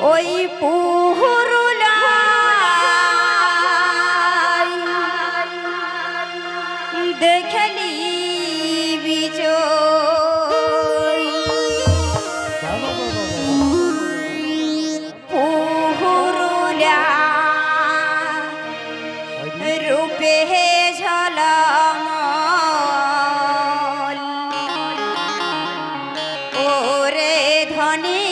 ওই পুহুরুলা দেখলি বিচ পুহুরুলা রূপে ঝলমল ওরে ধনী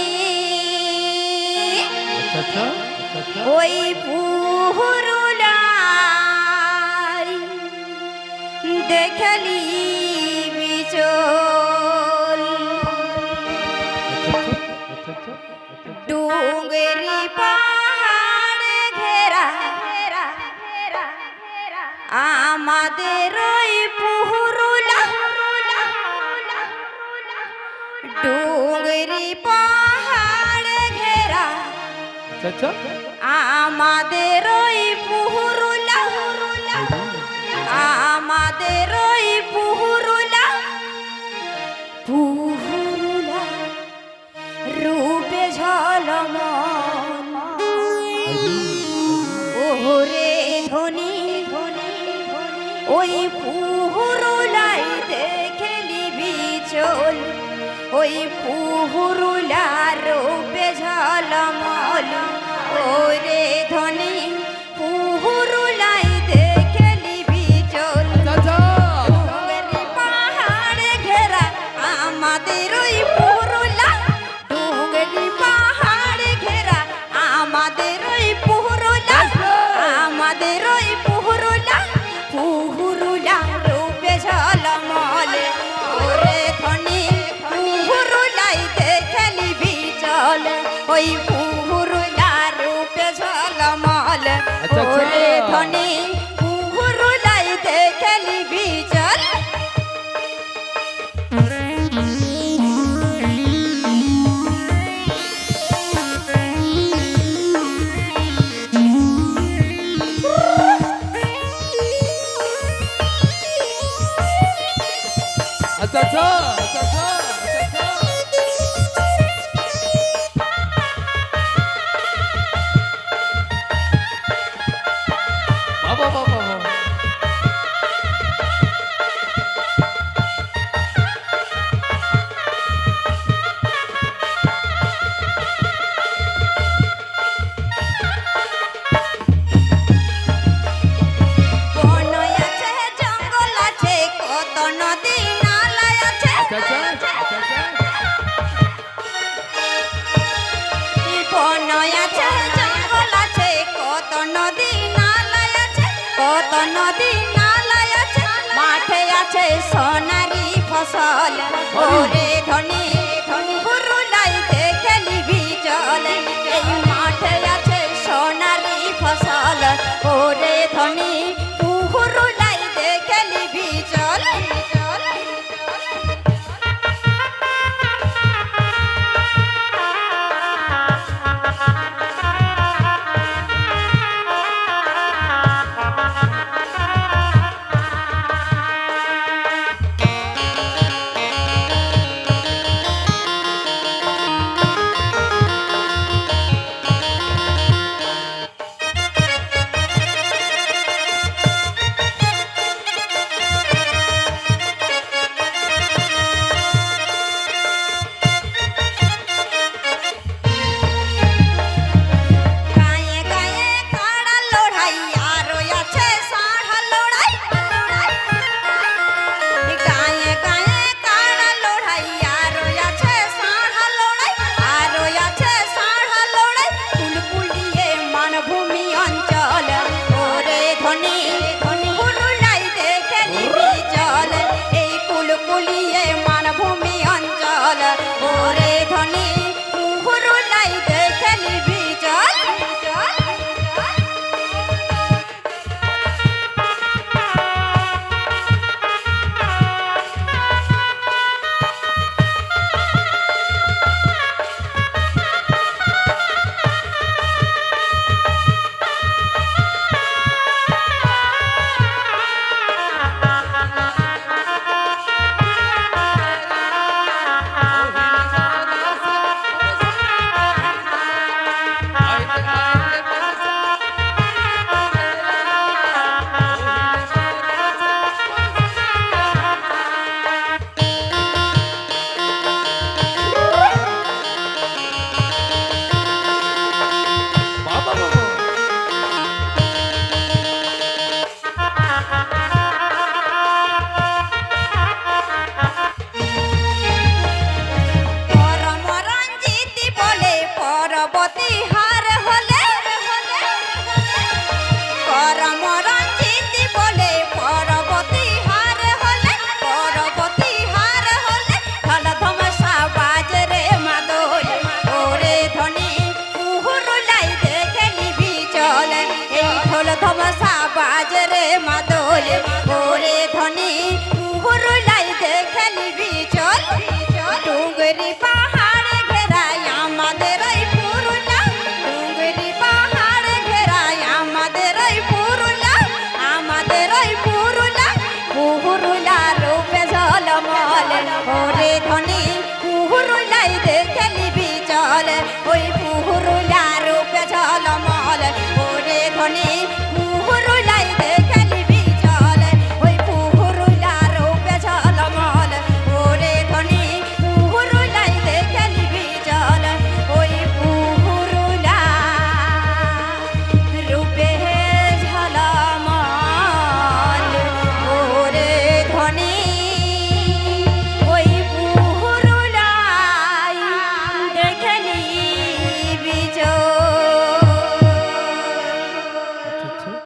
ওই পুহুরুলাই দেখলি বিচল ডুঙ্গেরি পাহাড়ে ঘেরা আমাদের ওই পুহুরুলা ডুঙ্গেরি পাহাড়ে ঘেরা আমাদের ওই পুহুরুলা আমাদের ওই পুহুরুলা পুহুরুলা রূপে ঝলমল ওরে ধনী ওই পুহুরুলাই দেখলি বিচল ওই পুহুরুলা রূপে ঝলমল ওরে ধনী পুহুরুলাই দেখলি বিচল ডুঙ্গেরি পাহাড়ে ঘেরা আমাদের ওই পুহুরুলা ডুঙ্গেরি পাহাড়ে ঘেরা আমাদের ওই পুহুরুলা আমাদের ওই পুহুরুলা পুহুরুলা রূপে ঝলমল ওরে ধনী পুহুরুলাই দেখলি বিচল ওই পুহুরুলা রূপে ঝলমল ওরে ধনী পুহুরুলাই দেখলি বিচল কত নদী নালা আছে মাঠে আছে সোনারি ফসল ওরে ধনী পুহুরুলাই দেখলি বিচল এই মাঠে আছে সোনারি ফসল ওরে ধনী পুহুরুলাই দেখলি বিচল ধমসা বাজরে মাদল ওরে ধনী পুরুলাই দেখলি বিচল ডুঙ্গরি পাহাড় ঘেরাই আমাদের এই পুরুলা ডুঙ্গরি পাহাড় ঘেরাই আমাদের এই পুরুলা আমাদের এই পুরুলা পুরুলা রূপে ঝলমল ওরে ধনী পুরুলাই দেখলি বিচল ওই পুরুলা রূপে ঝলমল ওরে ধনী পুরুলাই দেখলি বিচল ওই পুরুলা রূপে ঝলমল ওরে ধনী পুরুলাই দেখলি বিচল ওই পুরুলা রূপে ঝলমল ওরে ধনী ওই পুরুলাই দেখলি বিচল